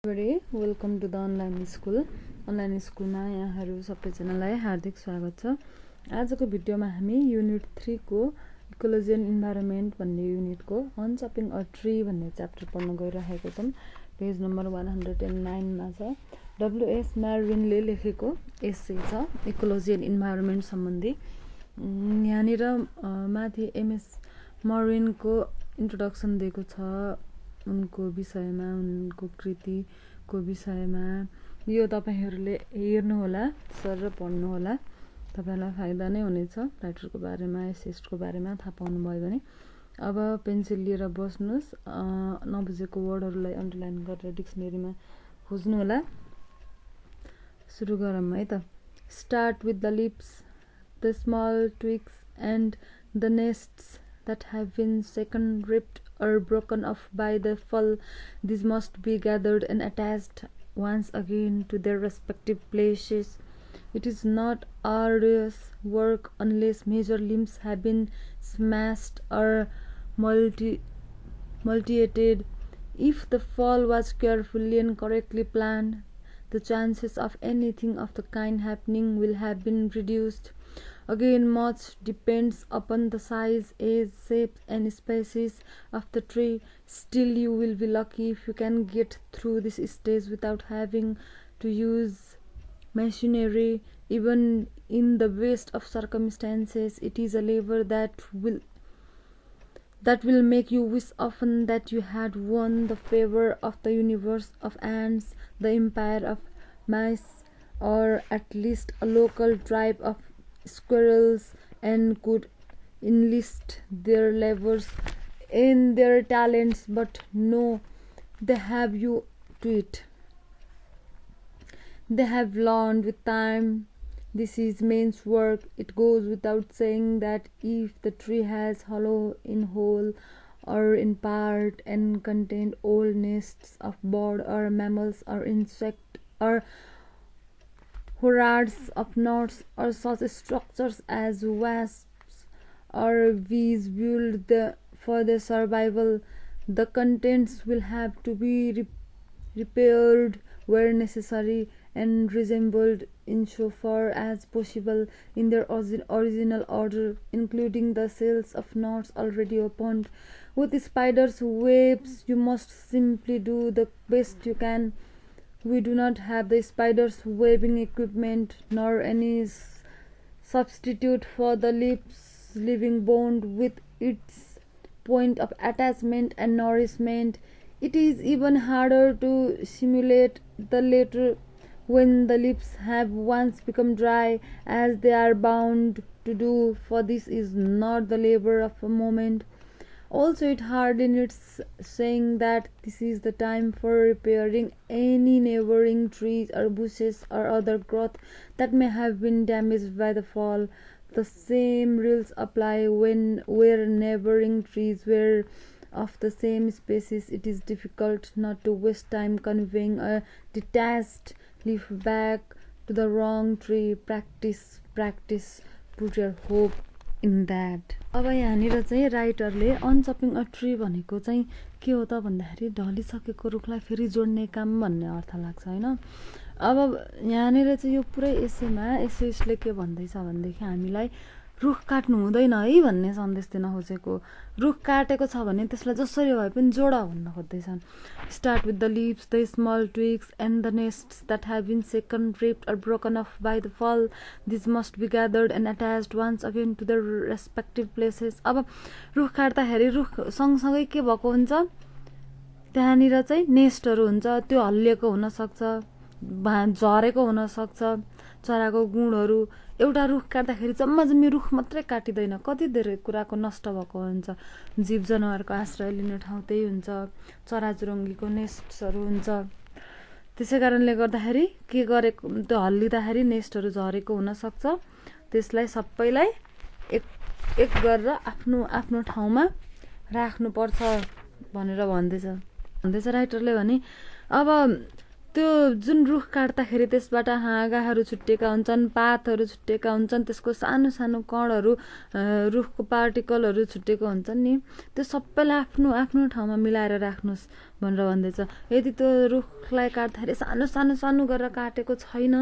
Welcome to the online school. Online स्कुलमा यहाँहरू सबैजनालाई हार्दिक स्वागत छ। आजको भिडियोमा हामी युनिट 3 को इकोलोजी एन्ड इन्भाइरोमेन्ट भन्ने युनिटको अनचपिङ अ ट्री भन्ने च्याप्टर पढ्न गइरहेको छौँ। पेज नम्बर 109 मा छ। W.S. मार्विनले लेखेको एस्से छ इकोलोजी एन्ड इन्भाइरोमेन्ट सम्बन्धी। यहाँनिर माथि एमएस मार्विनको इन्ट्रोडक्सन दिएको छ, उनको विषयमा, उनको कृतिको विषयमा। यो तपाईहरुले हेर्नुहोला, सर पढ्नु होला, तपाईलाई फाइदा नै हुनेछ। राइटरको बारेमा, एसेस्टको बारेमा थाहा पाउनु भयो भने। अब पेन्सिल लिएर बस्नुस्, नबुझेको वर्डहरुलाई अन्डरलाइन गरेर डिक्सनरीमा खोज्नु होला। सुरु गरौँ है त। Start with the lips, the small twigs and the nests that have been second ripped or broken off by the fall. These must be gathered and attached once again to their respective places. It is not arduous work unless major limbs have been smashed or mutilated. If the fall was carefully and correctly planned, the chances of anything of the kind happening will have been reduced. Again, much depends upon the size, age, shape and species of the tree. Still, you will be lucky if you can get through this stage without having to use machinery. Even in the best of circumstances, it is a labor that will make you wish often that you had won the favor of the universe of ants, the empire of mice, or at least a local tribe of squirrels, and could enlist their labors and their talents, but no, they have you to it. They have learned with time. This is men's work. It goes without saying that if the tree has hollow in whole or in part and contained old nests of bird or mammals or insect or hordes of nuts or such structures as wasps or bees build for their survival, the contents will have to be repaired where necessary and reassembled insofar as possible in their original order, including the cells of nuts already opened. With spiders' webs, you must simply do the best you can. We do not have the spider's webbing equipment nor any substitute for the living bond with its point of attachment and nourishment. It is even harder to simulate the latter when the lips have once become dry, as they are bound to do, for this is not the labor of a moment. Also, it hardly needs saying that this is the time for repairing any neighboring trees or bushes or other growth that may have been damaged by the fall. The same rules apply where neighboring trees were of the same species. It is difficult not to waste time conveying a detached leaf back to the wrong tree. Practice, put your hope in that. अब यहाँनिर चाहिँ राइटरले अनचपिङ a tree भनेको चाहिँ के हो त भन्दाखेरि ढलिसकेको रुखलाई फेरि जोड्ने काम भन्ने अर्थ लाग्छ हैन। अब यहाँनिर चाहिँ यो पुरै एसेमा एसेस्टले के भन्दैछ भनेदेखि हामीलाई रुख काट्नु हुँदैन है भन्ने सन्देश दिन खोजेको। रुख काटेको छ भने त्यसलाई जसरी भए पनि जोड भन्न खोज्दैछन्। Start with the lips, the small twigs and the nests that have been second ripped or broken off by the fall. This must be gathered and attached once again to the respective places. अब रुख काट्दाखेरि रुख सँगसँगै के भएको हुन्छ, त्यहाँनिर चाहिँ नेस्टहरू हुन्छ, त्यो हल्लिएको हुनसक्छ, झरेको हुनसक्छ, चराको गुणहरू। एउटा रुख काट्दाखेरि जम्मी रुख मात्रै काटिँदैन, कति धेरै कुराको नष्ट भएको हुन्छ। जीव जनावरको आश्रय लिने ठाउँ त्यही हुन्छ, चराचुरुङ्गीको नेस्टहरू हुन्छ। त्यसै कारणले गर्दाखेरि के गरेको, त्यो हल्लिँदाखेरि नेस्टहरू झरेको हुनसक्छ। त्यसलाई सबैलाई एक गरेर आफ्नो आफ्नो ठाउँमा राख्नुपर्छ भनेर भन्दैछ राइटरले भने। अब त्यो जुन रुख काट्दाखेरि त्यसबाट हाँगाहरू छुट्टिएका हुन्छन्, पातहरू छुट्टिएका हुन्छन्, त्यसको सानो सानो कणहरू रुखको पार्टिकलहरू छुट्टिएको हुन्छन् नि, त्यो सबैलाई आफ्नो आफ्नो ठाउँमा मिलाएर राख्नुहोस् भनेर भन्दैछ। यदि त्यो रुखलाई काट्दाखेरि सानो सानो सानो गरेर काटेको छैन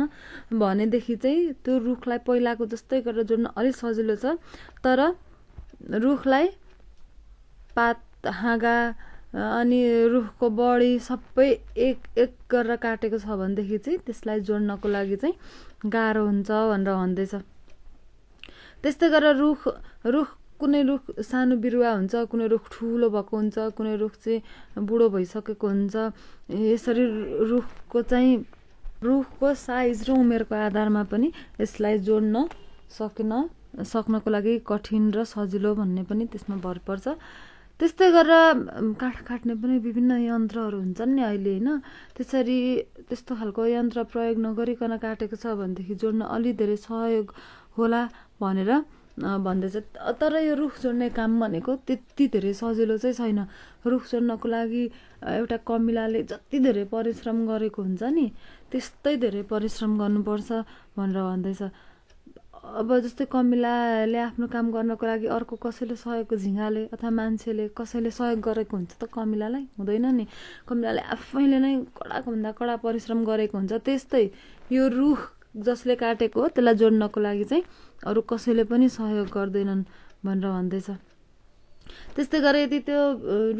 भनेदेखि चाहिँ त्यो रुखलाई पहिलाको जस्तै गरेर जोड्न अलिक सजिलो छ। तर रुखलाई पात, हाँगा अनि रुखको बढी सबै एक एक गरेर काटेको छ भनेदेखि चाहिँ त्यसलाई जोड्नको लागि चाहिँ गाह्रो हुन्छ भनेर भन्दैछ। त्यस्तै गरेर रुख कुनै रुख सानो बिरुवा हुन्छ, कुनै रुख ठुलो भएको हुन्छ, कुनै रुख चाहिँ बुढो भइसकेको हुन्छ। यसरी रुखको साइज र उमेरको आधारमा पनि यसलाई जोड्न सक्नको लागि कठिन र सजिलो भन्ने पनि त्यसमा भर पर्छ। त्यस्तै गरेर काठ काट्ने पनि विभिन्न यन्त्रहरू हुन्छन् नि अहिले होइन। त्यस्तो खालको यन्त्र प्रयोग नगरिकन काटेको छ भनेदेखि जोड्न अलि धेरै सहयोग होला भनेर भन्दैछ। तर यो रुख जोड्ने काम भनेको त्यति धेरै सजिलो चाहिँ छैन। रुख जोड्नको लागि एउटा कमिलाले जति धेरै परिश्रम गरेको हुन्छ नि त्यस्तै धेरै परिश्रम गर्नुपर्छ भनेर भन्दैछ। अब जस्तै कमिलाले आफ्नो काम गर्नको लागि अर्को कसैले सहयोगको झिँगाले अथवा मान्छेले कसैले सहयोग गरेको हुन्छ त कमिलालाई? हुँदैन नि। कमिलाले आफैले नै कडाको भन्दा कडा परिश्रम गरेको हुन्छ। त्यस्तै यो रुख जसले काटेको हो त्यसलाई जोड्नको लागि चाहिँ अरू कसैले पनि सहयोग गर्दैनन् भनेर भन्दैछ। त्यस्तै गरेर यदि त्यो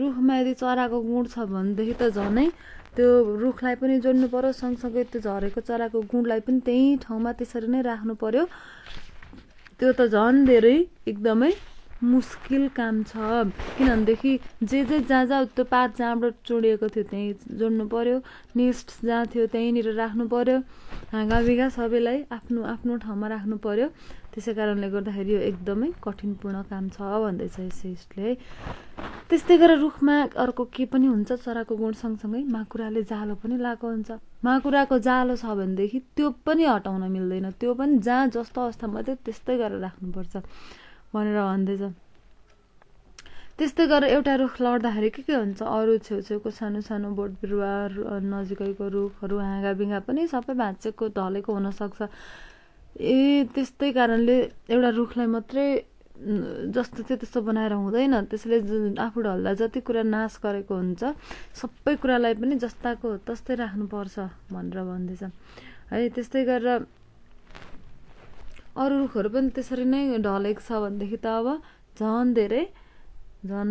रुखमा यदि चराको गुण छ भनेदेखि त झनै त्यो रुखलाई पनि जोड्नु पर्यो, सँगसँगै त्यो झरेको चराको गुणलाई पनि त्यही ठाउँमा त्यसरी नै राख्नु पर्यो। त्यो त झन् धेरै एकदमै मुस्किल काम छ। किनभनेदेखि जहाँ त्यो पात जहाँबाट चोडिएको थियो त्यहीँ जोड्नु पर्यो, नेस्ट जहाँ थियो त्यहीँनिर राख्नु पर्यो, हाँगाबिगा सबैलाई आफ्नो आफ्नो ठाउँमा राख्नु पर्यो। त्यसै कारणले गर्दाखेरि यो एकदमै कठिनपूर्ण काम छ भन्दैछ यसले। त्यस्तै गरेर रुखमा अर्को के पनि हुन्छ, चराको गुण सँगसँगै माकुराले जालो पनि लगाएको हुन्छ। माकुराको जालो छ भनेदेखि त्यो पनि हटाउन मिल्दैन, त्यो पनि जहाँ जस्तो अवस्थामा थियो त्यस्तै गरेर राख्नुपर्छ भनेर भन्दैछ। त्यस्तै गरेर एउटा रुख लड्दाखेरि के हुन्छ, अरू छेउछेउको सानो सानो बोट बिरुवा, नजिकैको रुखहरू, हाँगाबिगा पनि सबै भाँचेको ढलेको हुनसक्छ। त्यस्तै कारणले एउटा रुखलाई मात्रै जस्तो थियो त्यस्तो बनाएर हुँदैन। त्यसले आफू ढल्दा जति कुरा नाश गरेको हुन्छ सबै कुरालाई पनि जस्ताको तस्तै राख्नुपर्छ भनेर भन्दैछ है। त्यस्तै गरेर अरू रुखहरू पनि त्यसरी नै ढलेको छ भनेदेखि त अब झन्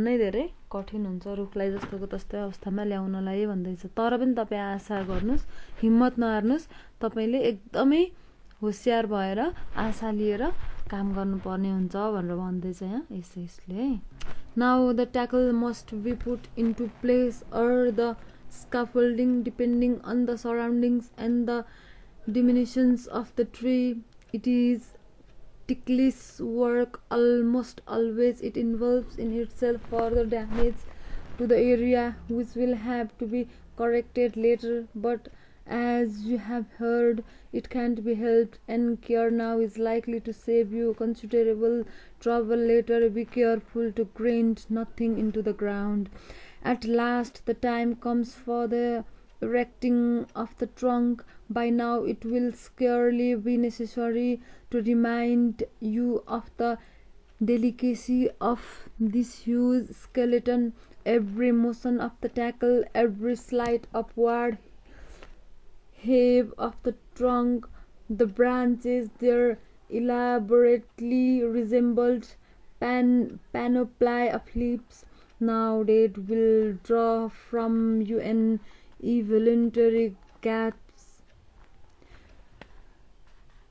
नै धेरै कठिन हुन्छ रुखलाई जस्तोको तस्तै अवस्थामा ल्याउनलाई भन्दैछ। तर पनि तपाईँ आशा गर्नुहोस्, हिम्मत नहार्नुहोस्, तपाईँले एकदमै होसियार भएर आशा लिएर काम गर्नुपर्ने हुन्छ भनेर भन्दैछ यहाँ यसले। Now the tackle must be put into place or the scaffolding depending on the surroundings and the dimensions of the tree. It is ticklish work. Almost always it involves in itself further damage to the area which will have to be corrected later, but as you have heard, it can't be helped, and care now is likely to save you considerable trouble later. Be careful to grind nothing into the ground. At last the time comes for the erecting of the trunk. By now it will scarcely be necessary to remind you of the delicacy of this huge skeleton. Every motion of the tackle, every slight upward heave of the trunk, the branches there elaborately resembled panoply of leaves. Now it will draw from you an involuntary gasp.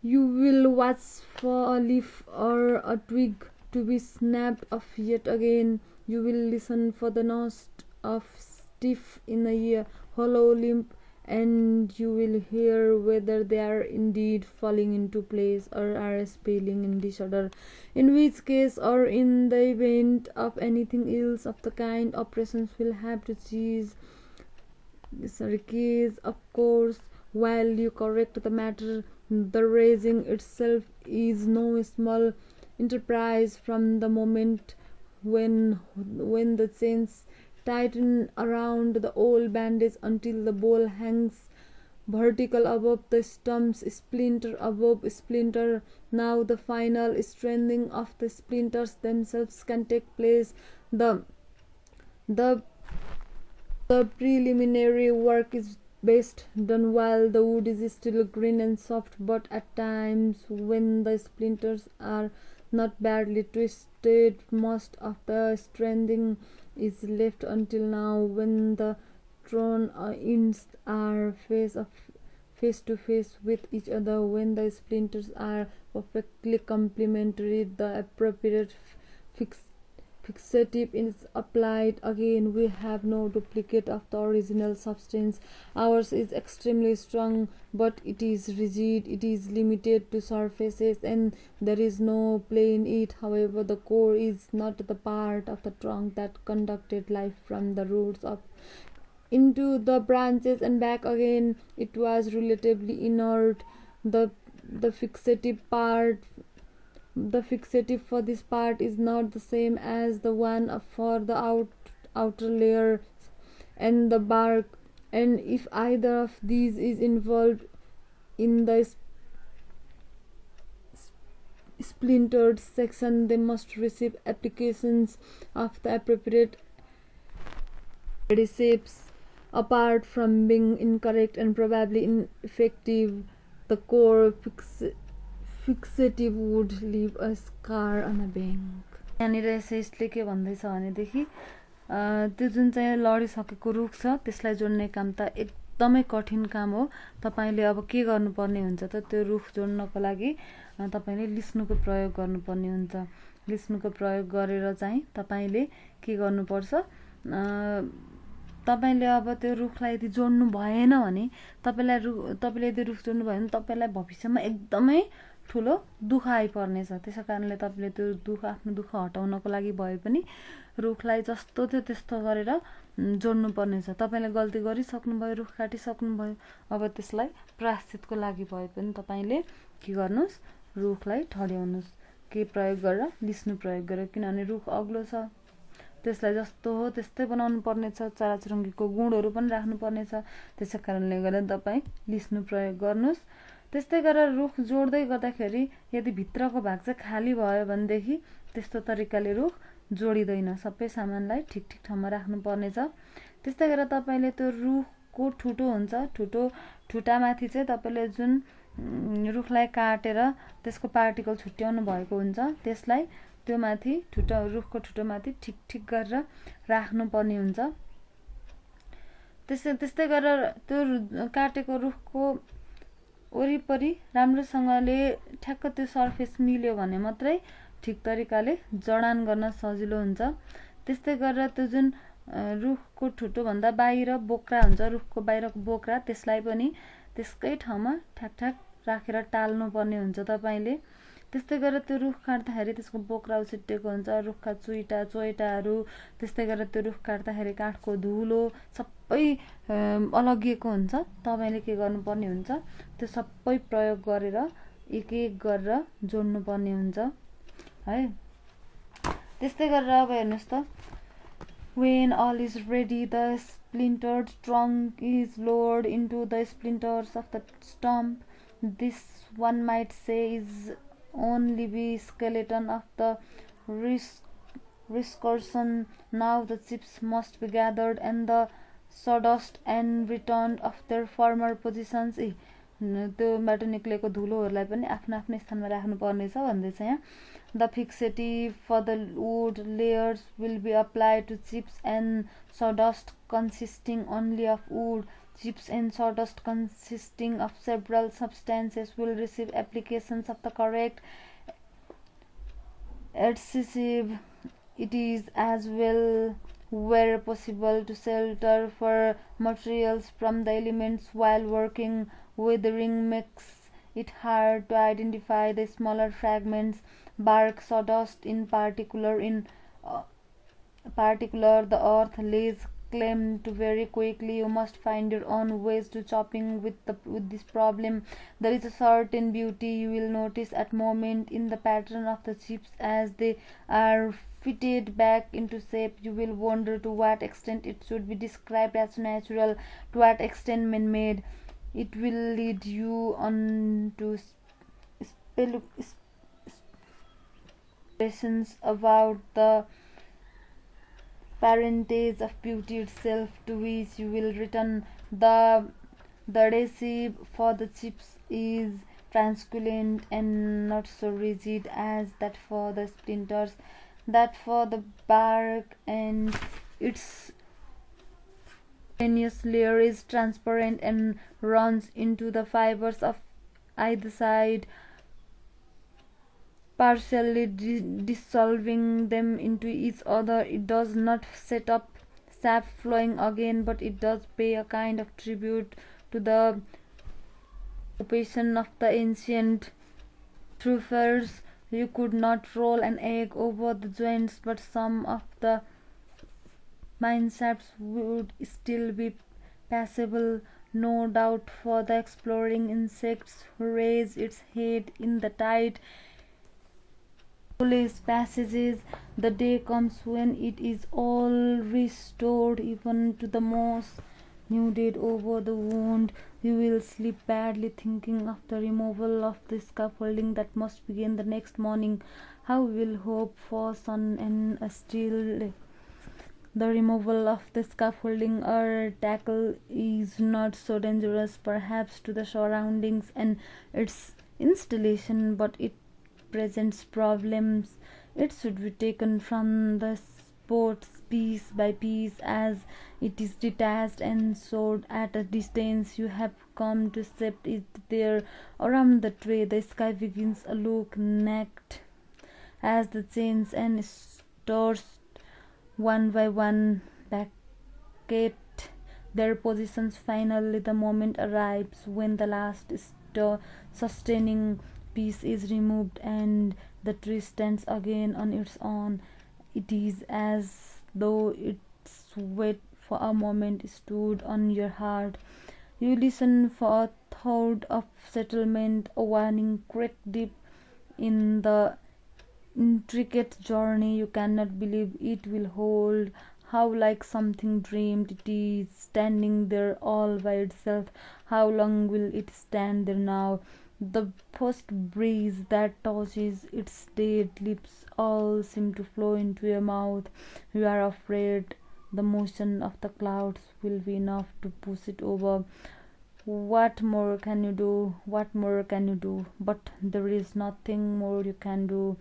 You will watch for a leaf or a twig to be snapped off yet again. You will listen for the noise of stiff in a hollow limb, and you will hear whether they are indeed falling into place or are spilling in disorder, in which case, or in the event of anything else of the kind, operations will have to cease. Of course, while you correct the matter, the raising itself is no small enterprise. From the moment when the chains tighten around the old bandage until the ball hangs vertical above the stumps, splinter above splinter. Now the final strengthening of the splinters themselves can take place. The preliminary work is best done while the wood is still green and soft, but at times when the splinters are not badly twisted, most of the strengthening is left until now. When the thrown ends are face to face with each other, when the splinters are perfectly complementary, the appropriate fixative is applied. Again, we have no duplicate of the original substance. Ours is extremely strong, but it is rigid, it is limited to surfaces, and there is no play in it. However, the core is not the part of the trunk that conducted life from the roots up into the branches and back again. It was relatively inert. The fixative for this part is not the same as the one for the outer layer and the bark, and if either of these is involved in the splintered section, they must receive applications of the appropriate adhesives. Apart from being incorrect and probably ineffective, the core fixative would leave a scar on a bank. यहाँनिर यसले के भन्दैछ भनेदेखि त्यो जुन चाहिँ लडिसकेको रुख छ त्यसलाई जोड्ने काम त एकदमै कठिन काम हो। तपाईले अब के गर्नुपर्ने हुन्छ त त्यो रुख जोड्नको लागि तपाईले लिस्नुको प्रयोग गर्नुपर्ने हुन्छ। लिस्नुको प्रयोग गरेर चाहिँ तपाईले के गर्नुपर्छ, तपाईले अब त्यो रुखलाई यदि जोड्नु भएन भने तपाईले यदि रुख जोड्नु भएन तपाईलाई भविष्यमा एकदमै ठुलो दुःख आइपर्नेछ। त्यसै कारणले तपाईले त्यो आफ्नो दुःख हटाउनको लागि भए पनि रुखलाई जस्तो थियो त्यस्तो गरेर जोड्नु पर्नेछ। तपाईले गल्ती गरिसक्नुभयो, रुख काटिसक्नुभयो, अब त्यसलाई प्रायश्चितको लागि भए पनि तपाईले के गर्नुस्, रुखलाई ठड्याउनुस्। के प्रयोग गरेर, लिस्नु प्रयोग गरेर, किनभने रुख अग्लो छ, त्यसलाई जस्तो हो त्यस्तै बनाउनु पर्नेछ, चराचुरुङ्गीको गुणहरू पनि राख्नु पर्नेछ। त्यसै कारणले गर्दा तपाई लिस्नु प्रयोग गर्नुस्। त्यस्तै गरेर रुख जोड्दै गर्दाखेरि यदि भित्रको भाग चाहिँ खाली भयो भनेदेखि त्यस्तो तरिकाले रुख जोडिदैन। सबै सामानलाई ठिक ठिक ठाउँमा राख्नु पर्नेछ। त्यस्तै गरेर तपाईले त्यो रुखको ठुटो हुन्छ, ठुटामाथि चाहिँ तपाईले जुन रुखलाई काटेर त्यसको पार्टिकल छुट्याउनु भएको हुन्छ त्यसलाई त्यो माथि रुखको ठुटो माथि ठिक ठिक गरेर राख्नु पर्ने हुन्छ। त्यस्तै गरेर त्यो काटेको रुखको वरिपरि राम्रोसँगले ठ्याक्क त्यो सर्फेस मिल्यो भने मात्रै ठिक तरिकाले जडान गर्न सजिलो हुन्छ। त्यस्तै गरेर त्यो जुन रुखको ठुटो भन्दा बाहिर बोक्रा हुन्छ, रुखको बाहिरको बोक्रा, त्यसलाई पनि त्यसकै ठाउँमा ठ्याक ठ्याक राखेर टाल्नु पर्ने हुन्छ तपाईले। त्यस्तै गरेर त्यो रुख काट्दाखेरि त्यसको बोक्रा उछिट्टेको हुन्छ, रुखका चोइटाहरू, त्यस्तै गरेर त्यो रुख काट्दाखेरि काठको धुलो सबै अलगिएको हुन्छ। तपाईले के गर्नुपर्ने हुन्छ, त्यो सबै प्रयोग गरेर एक एक गरेर जोड्नु पर्ने हुन्छ है। त्यस्तै गरेर अब हेर्नुस् त, when all is ready, the splintered trunk is lowered into the splinters of the stump. This one might say is only be skeleton of the 𝘂𝗂𝗃. Now the chips must be gathered and the sawdust and returned of their former positions. त्योबाट निक्लेको धुलोहरूलाई पनि आफ्नो आफ्नो स्थानमा राख्नु पर्नेछ भन्दैछ यहाँ। The fixative for the wood layers will be applied to chips and sawdust consisting only of wood. Chips and sawdust consisting of several substances will receive applications of the correct adhesive. It is as well where possible to shelter for materials from the elements while working. Weathering makes it hard to identify the smaller fragments. Bark sawdust in particular, the earth lays claim to very quickly. You must find your own ways to chopping with this problem. There is a certain beauty you will notice at moment in the pattern of the chips as they are fitted back into shape. You will wonder to what extent it should be described as natural, to what extent man-made. It will lead you on to speculations about the parentage of beauty itself, to which you will return. The adhesive for the chips is translucent and not so rigid as that for the splinters. That for the bark, and its tenuous layer is transparent and runs into the fibers of either side, partially dissolving them into each other. It does not set up sap flowing again, but it does pay a kind of tribute to the occupation of the ancient truffers. You could not roll an egg over the joints, but some of the mineshaft would still be passable, no doubt, for the exploring insects who raise its head in the tight passages. The day comes when it is all restored, even to the most nuded over the wound. You will sleep badly, thinking of the removal of the scaffolding that must begin the next morning. How will hope for sun and a still the removal of the scaffolding or tackle is not so dangerous, perhaps, to the surroundings and its installation, but it presents problems. It should be taken from the spot piece by piece as it is detached and sewed at a distance. You have come to set it there around the tray. The sky begins to look naked as the chains and stores one by one vacate their positions. Finally, the moment arrives when the last sustaining piece is removed and the tree stands again on its own. It is as though its weight for a moment stood on your heart. You listen for a thought of settlement, a warning crack deep in the intricate journey. You cannot believe it will hold. How like something dreamed. It is standing there all by itself. How long will it stand there now? The first breeze that touches its dead lips all seem to flow into your mouth. You are afraid the motion of the clouds will be enough to push it over. What more can you do? What more can you do? But there is nothing more you can do.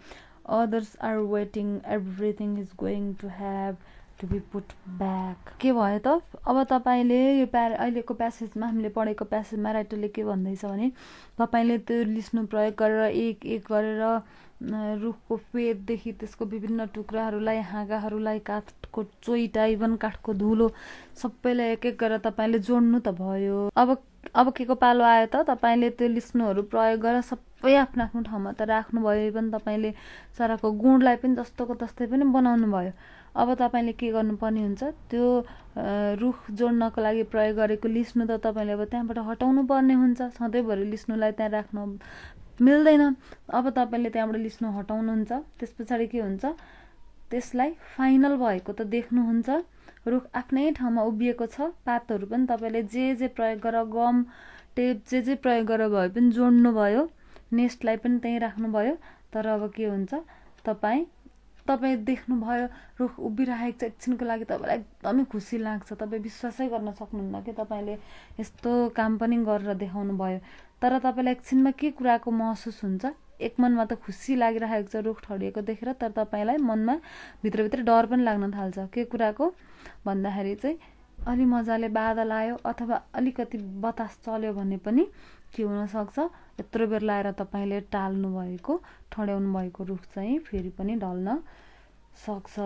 Others are waiting. Everything is going to have to be put back. के भयो त? अब तपाईले यो अहिलेको प्यासेजमा हामीले पढेको प्यासेजमा राइटरले के भन्दैछ भने तपाईले त्यो लिस्नु प्रयोग गरेर एक एक गरेर रुखको फेददेखि त्यसको विभिन्न टुक्राहरूलाई, हाँगाहरूलाई, काठको चोइटा, इभन काठको धुलो सबैलाई एक एक गरेर तपाईले जोड्नु त भयो। अब केको पालो आयो त? तपाईले त्यो लिस्नुहरू प्रयोग गरेर सबै आफ्नो आफ्नो ठाउँमा त राख्नु भयो। इभन तपाईले चराको गुणलाई पनि जस्तोको तस्तै पनि बनाउनु भयो। अब तपाईले के गर्नुपर्ने हुन्छ? त्यो रुख जोड्नको लागि प्रयोग गरेको लिस्नु त तपाईले अब त्यहाँबाट हटाउनु पर्ने हुन्छ। सधैँभरि लिस्नुलाई त्यहाँ राख्न मिल्दैन। अब तपाईले त्यहाँबाट लिस्नु हटाउनुहुन्छ। त्यसपछि के हुन्छ? त्यसलाई फाइनल भएको त देख्नुहुन्छ। रुख आफ्नै ठाउँमा उभिएको छ। पातहरू पनि तपाईले जे प्रयोग गरेर, गम, टेप जे प्रयोग गरेर भए पनि जोड्नु भयो। नेस्टलाई पनि त्यहीँ राख्नु भयो। तर अब के हुन्छ? तपाईँ देख्नुभयो रुख उभिरहेको छ। एकछिनको लागि तपाईलाई एकदमै खुसी लाग्छ। तपाईँ विश्वासै गर्न सक्नुहुन्न कि तपाईले यस्तो काम पनि गरेर देखाउनु भयो। तर तपाईलाई एकछिनमा के कुराको महसुस हुन्छ? एक मनमा त खुसी लागिरहेको छ रुख ठडिएको देखेर, तर तपाईलाई मनमा भित्रभित्र डर पनि लाग्न थाल्छ। के कुराको भन्दाखेरि चाहिँ अलि मजाले बादल आयो अथवा अलिकति बतास चल्यो भने पनि के हुन सक्छ? यत्रो बेर लाएर तपाईले टाल्नु भएको, ठड्याउनु भएको रुख चाहिँ फेरि पनि ढल्न सक्छ।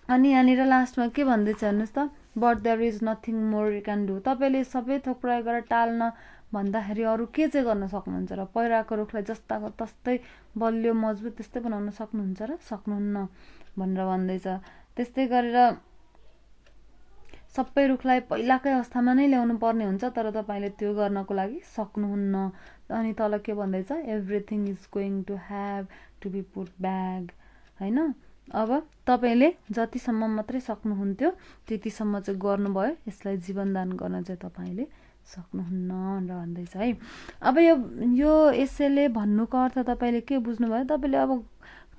अनि यहाँनिर लास्टमा के भन्दैछ हेर्नुहोस् त? But there is nothing more you can do. तपाईले सबै थोक प्रयोग गरेर टाल्न भन्दाखेरि अरू के चाहिँ गर्न सक्नुहुन्छ र? पहिराको रुखलाई जस्ताको तस्तै बलियो मजबुत त्यस्तै बनाउन सक्नुहुन्छ र? सक्नुहुन्न भनेर भन्दैछ। त्यस्तै गरेर सबै रुखलाई पहिलाकै अवस्थामा नै ल्याउनु पर्ने हुन्छ, तर तपाईले त्यो गर्नको लागि सक्नुहुन्न। अनि तल के भन्दैछ? Everything is going to have to be put back, हैन? अब तपाईले जतिसम्म मात्रै सक्नुहुन्थ्यो त्यतिसम्म चाहिँ गर्नुभयो। यसलाई जीवनदान गर्न चाहिँ तपाईले सक्नुहुन्न भनेर भन्दैछ है। अब यो एसेले भन्नुको अर्थ तपाईँले के बुझ्नुभयो?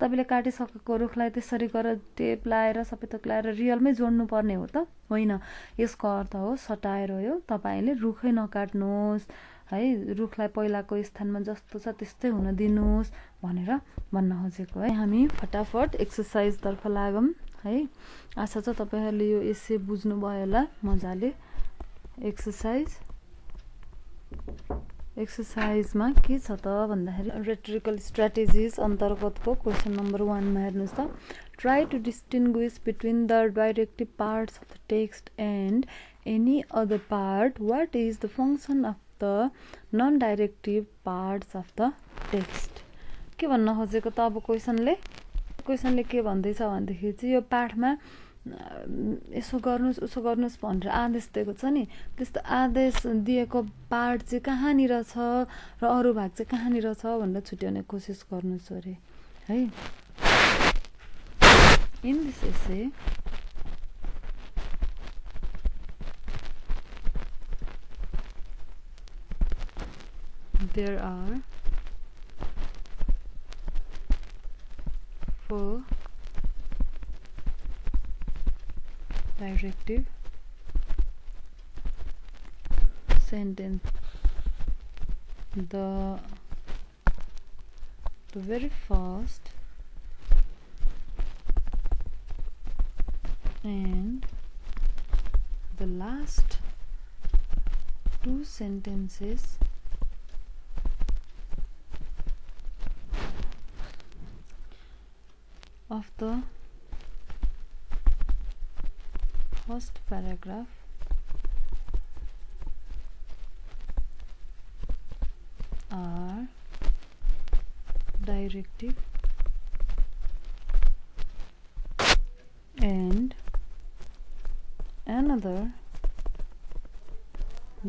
तपाईँले काटिसकेको रुखलाई त्यसरी गरेर टेप लाएर सबै थोक लाएर रियलमै जोड्नु पर्ने हो त होइन। यसको अर्थ हो सटाएर हो यो, तपाईँले रुखै नकाट्नुहोस् है, रुखलाई पहिलाको स्थानमा जस्तो छ त्यस्तै हुन दिनुहोस् भनेर भन्न खोजेको है। हामी फटाफट एक्सर्साइजतर्फ लागौँ है। आशा छ तपाईँहरूले यो एसे बुझ्नुभयो होला मजाले। एक्सर्साइजमा के छ त भन्दाखेरि रेटोरिकल स्ट्र्याटेजिज अन्तर्गतको क्वेसन नम्बर 1 मा हेर्नुहोस् त। Try to distinguish between the directive parts of the text and any other part. What is the function of the non directive parts of the text? के भन्न खोजेको त अब क्वेसनले के भन्दैछ भनेदेखि चाहिँ यो पाठमा यसो गर्नुहोस् उसो गर्नुहोस् भनेर आदेश दिएको छ नि, त्यस्तो आदेश दिएको पार्ट चाहिँ कहाँनिर छ र अरू भाग चाहिँ कहाँनिर छ भनेर छुट्याउने कोसिस गर्नुहोस् अरे है। In this essay there are 4 directive sentence. The very first and the last 2 sentences of the first paragraph are directive and another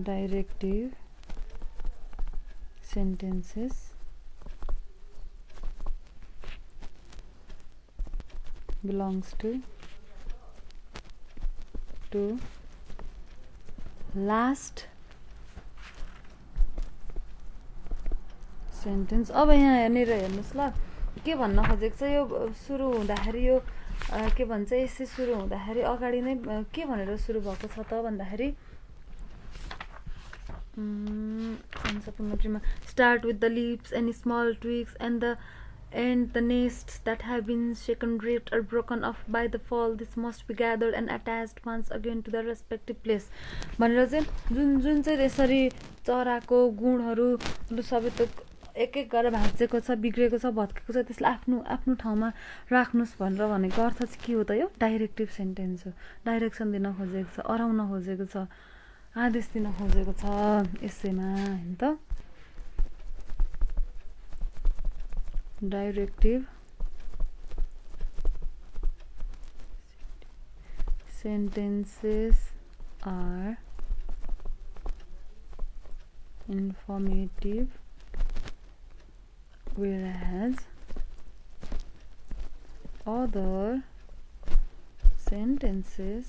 directive sentences belongs to last sentence. अब यहाँ हेर्नुहोस् ल के भन्न खोजेको छ। यो सुरु हुँदाखेरि यो के भन्छ यसै सुरु हुँदाखेरि अगाडि नै के भनेर सुरु भएको छ त भन्दाखेरि start with the leaves and small twigs and the nests that have been shaken, ripped or broken off by the fall. This must be gathered and attached once again to the respective place. भनेर चाहिँ जुन चाहिँ यसरी चराको गुणहरू सबै त एक गरेर भाँचेको छ, बिग्रेको छ, भत्केको छ, त्यसलाई आफ्नो ठाउँमा राख्नुस् भनेर भनेको अर्थ चाहिँ के हो त? यो डाइरेक्टिभ सेन्टेन्स हो। डाइरेक्सन दिन खोजेको छ, अराउन खोजेको छ, आदेश दिन खोजेको छ यसैमा हैन त। Directive sentences are informative, whereas other sentences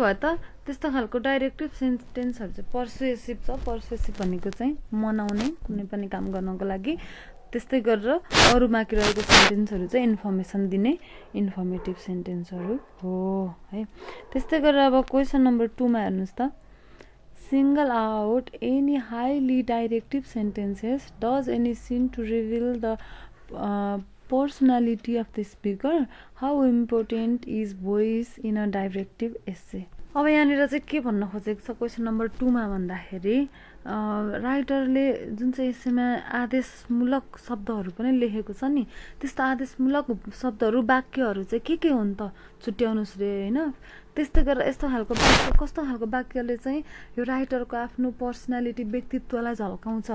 भयो त। त्यस्तो खालको डाइरेक्टिभ सेन्टेन्सहरू चाहिँ पर्सुएसिभ छ। पर्सुएसिभ भनेको चाहिँ मनाउने, कुनै पनि काम गर्नको लागि। त्यस्तै गरेर अरू बाँकी रहेको सेन्टेन्सहरू चाहिँ इन्फर्मेसन दिने इन्फर्मेटिभ सेन्टेन्सहरू हो है। त्यस्तै गरेर अब क्वेसन नम्बर 2 मा हेर्नुहोस् त। Single out any highly directive sentences. Does any seem to reveal the personality of the speaker? How important is voice in a directive essay? अब यहाँनिर चाहिँ के भन्न खोजेको छ क्वेसन नम्बर 2 मा भन्दाखेरि राइटरले जुन चाहिँ एसेमा आदेशमूलक शब्दहरू पनि लेखेको छ नि, त्यस्तो आदेशमूलक शब्दहरू वाक्यहरू चाहिँ के हुन् त छुट्याउनुस् रे हैन। त्यस्तै गरेर यस्तो खालको वाक्य, कस्तो खालको वाक्यले चाहिँ यो राइटरको आफ्नो पर्सनालिटी, व्यक्तित्वलाई झल्काउँछ।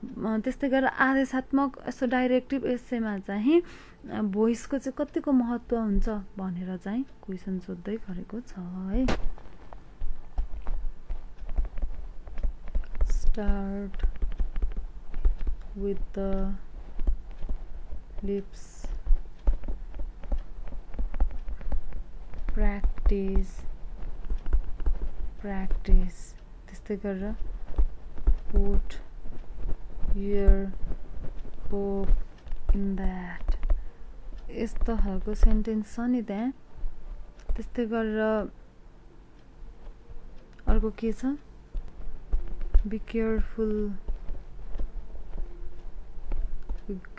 त्यस्तै गरेर आदेशात्मक यस्तो डाइरेक्टिभ एसेमा चाहिँ भोइसको चाहिँ कतिको महत्त्व हुन्छ भनेर चाहिँ क्वेसन सोध्दै गरेको छ है। Start with the lips, practice त्यस्तै गरेर put your hope in that यस्तो खालको सेन्टेन्स छ नि त्यहाँ त्यस्तै गरेर अर्को के छ be careful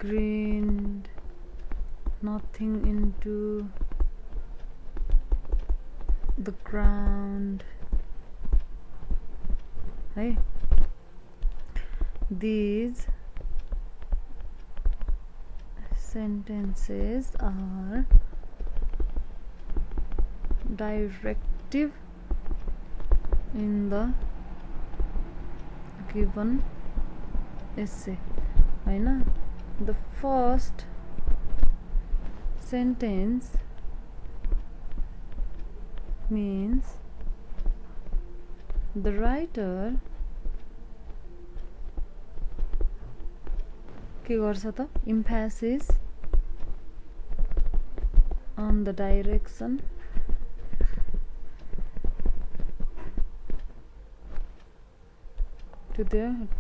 grind nothing into the ground है these sentences are directive in the given essay हैन the first sentence means the writer के गर्छ त emphasis on the direction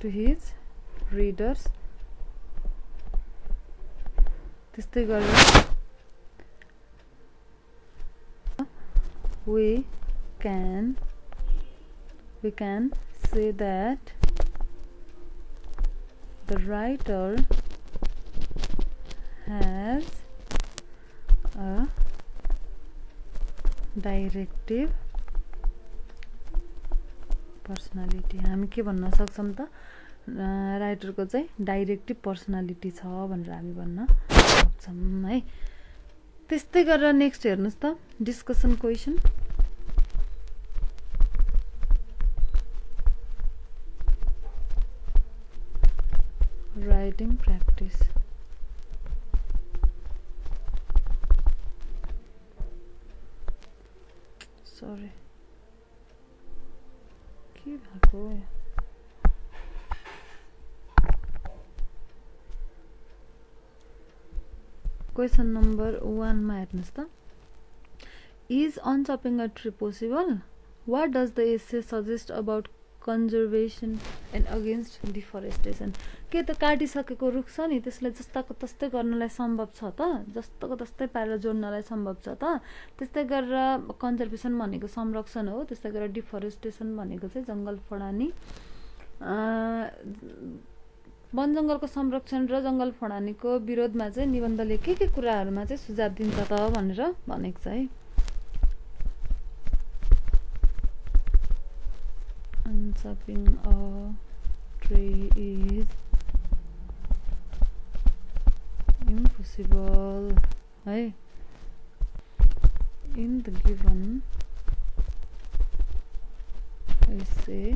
to his readers त्यस्तै गरेर we can say that the writer has a directive personality हामी के भन्न सक्छौं त राइटरको चाहिँ डाइरेक्टिभ पर्सनालिटी छ भनेर हामी भन्न सक्छौं है त्यस्तै गरेर नेक्स्ट हेर्नुस् त discussion question writing practice sorry के भएको क्वेशन नम्बर 1 मा हेर्नुस् त is unchopping a tree possible what does the essay suggest about conservation and against deforestation के त काटिसकेको रुख छ नि त्यसलाई जस्ताको तस्तै गर्नलाई सम्भव छ त जस्तोको तस्तै पारेर जोड्नलाई सम्भव छ त त्यस्तै गरेर कन्जर्भेसन भनेको संरक्षण हो त्यस्तै गरेर डिफरेस्टेसन भनेको चाहिँ जंगल फडानी वन जंगलको संरक्षण र जंगल फडानीको विरोधमा चाहिँ निबन्धले के कुराहरुमा चाहिँ सुझाव दिन्छ त भनेर भनेको छ है Unchopping a tree is impossible है in the given essay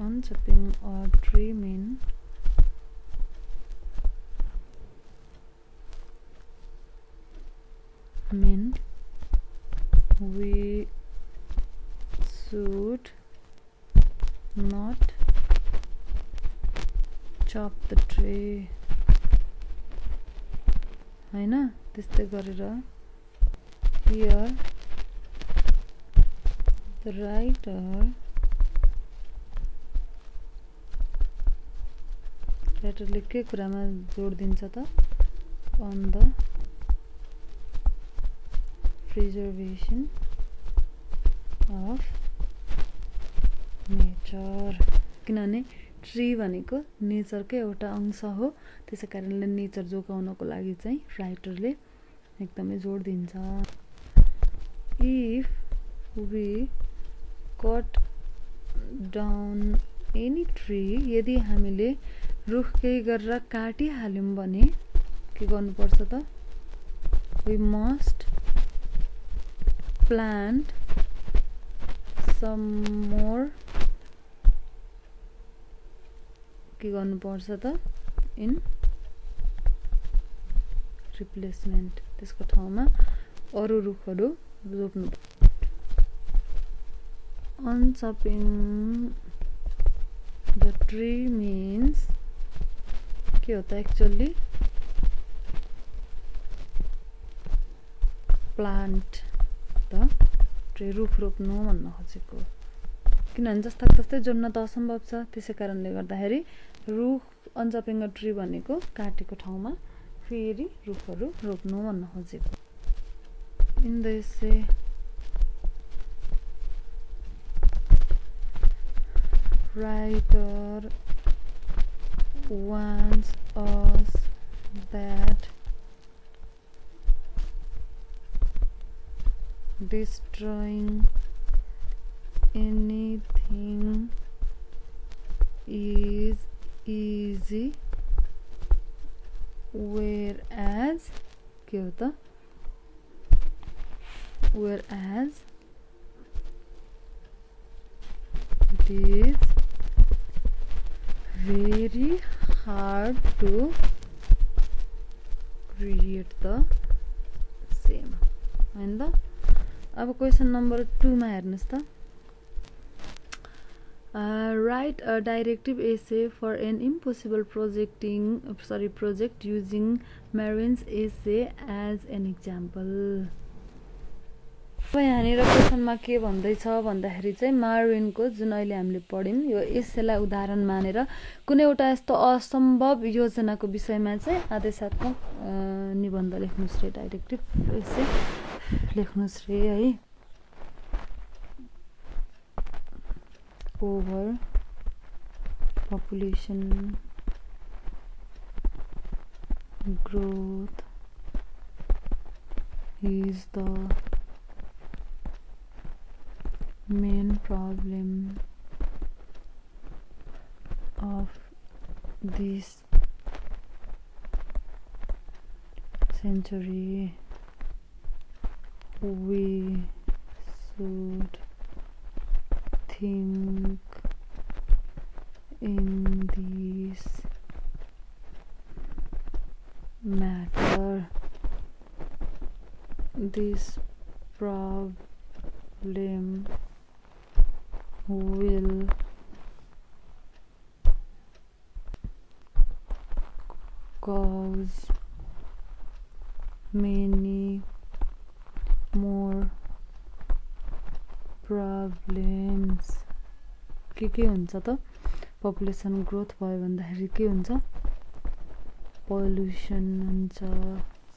unchopping a tree mean we should not chop the tree हैन त्यस्तै गरेर here the writerले के कुरामा जोड दिन्छ त on the preservation of nature किनभने ट्री भनेको नेचरकै एउटा अंश हो त्यसैकारणले नेचर जोगाउनको लागि चाहिँ राइटरले एकदमै जोड दिन्छ if we cut down any tree यदि हामीले रुख केही गरेर काटिहाल्यौं भने के गर्नुपर्छ त we must plant some more के गर्नुपर्छ त in replacement त्यसको ठाउँमा अरु रुखहरु रोप्नु unchopping the tree means के हो त एक्चुअली प्लान्ट द ट्री रुख रोप्नु भन्न खोजेको किनभने जस्ता तस्तै जोड्न त असम्भव छ त्यसै कारणले गर्दाखेरि रुख अनचपिङ अ ट्री भनेको काटेको ठाउँमा फेरि रुखहरू रोप्नु भन्न खोजेको in the essay writer wants us that destroying anything is easy whereas के हो त whereas it is very hard to create the same हैन त अब क्वेशन नम्बर 2 मा हेर्नुस् त write a directive essay for an impossible project using Marvin's essay as an example अब यहाँनिर क्वेशनमा के भन्दैछ भन्दाखेरि चाहिँ मार्विनको जुन अहिले हामीले पढ्यौं यो एसेलाई उदाहरण मानेर कुनै एउटा यस्तो असम्भव योजनाको विषयमा चाहिँ आदेशात्मक निबन्ध लेख्नुस् रे डाइरेक्टिभ एसे लेख्नुस् रे है over population growth is the main problem of this century. We should think in this matter. This problem will cause many more problems. के हुन्छ त पपुलेसन ग्रोथ भयो भन्दाखेरि के हुन्छ पोल्युसन हुन्छ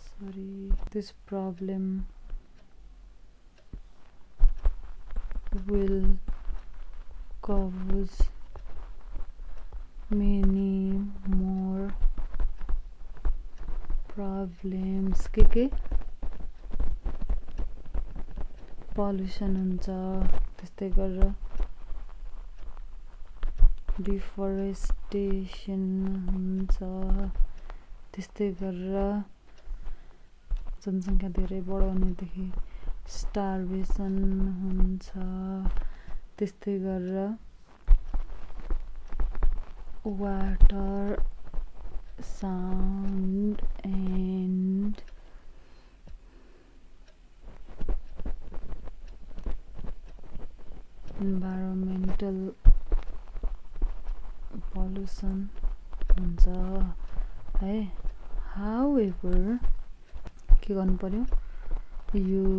sorry this problem will cause many more problems के pollution हुन्छ त्यस्तै गरेर डिफरेस्टेसन हुन्छ त्यस्तै गरेर जनसंख्या धेरै बढाउनेदेखि स्टार्भेसन हुन्छ त्यस्तै गरेर water sound and environmental pollution हुन्छ है however के गर्नु पर्यो you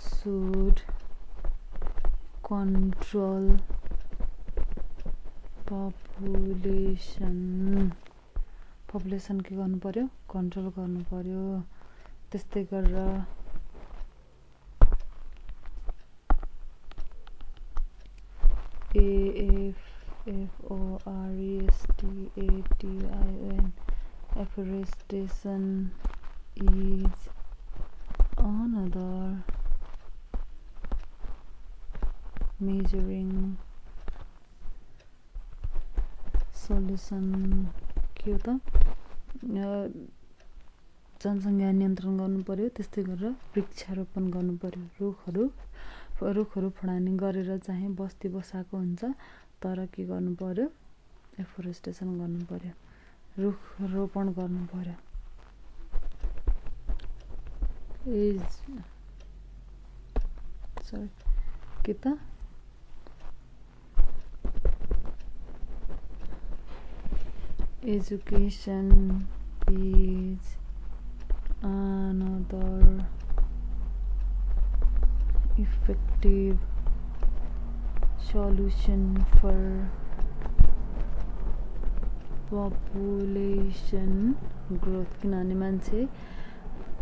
should control population के गर्नु पर्यो कन्ट्रोल गर्नु पर्यो त्यस्तै गरेर afforestation is another measuring solution के हो त जनसंख्या नियन्त्रण गर्नु पर्यो त्यस्तै गरेर वृक्षारोपण गर्नु पर्यो रुखहरू फडानी गरेर चाहिँ बस्ती बसाएको हुन्छ तर के गर्नु पर्यो एफोरेस्टेसन गर्नु पर्यो रुख रोपण गर्नु पर्यो के त education is another effective solution for population growth किनभने मान्छे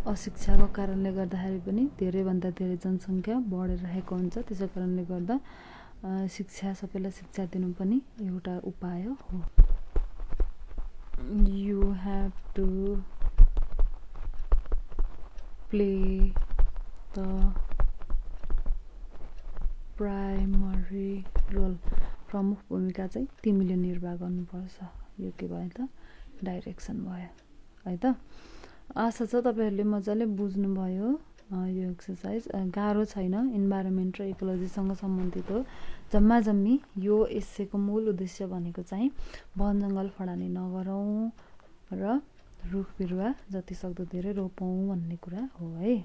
अशिक्षाको कारणले गर्दाखेरि पनि धेरै भन्दा धेरै जनसंख्या बढिरहेको हुन्छ त्यसै कारणले गर्दा शिक्षा सबैलाई शिक्षा दिनु पनि एउटा उपाय हो you have to play the primary role प्रमुख भूमिका चाहिँ तिमीले निर्वाह गर्नुपर्छ यो के भयो त डाइरेक्सन भयो है त आशा छ तपाईहरुले मजाले बुझ्नु भयो यो एक्सरसाइज गाह्रो छैन इन्भाइरोमेन्ट र इकोलोजीसँग सम्बन्धित हो जम्मी यो एस्सेको मूल उद्देश्य भनेको चाहिँ वन जंगल फडानी नगरौं र रुख बिरुवा जति सक्दो धेरै रोपौं भन्ने कुरा हो है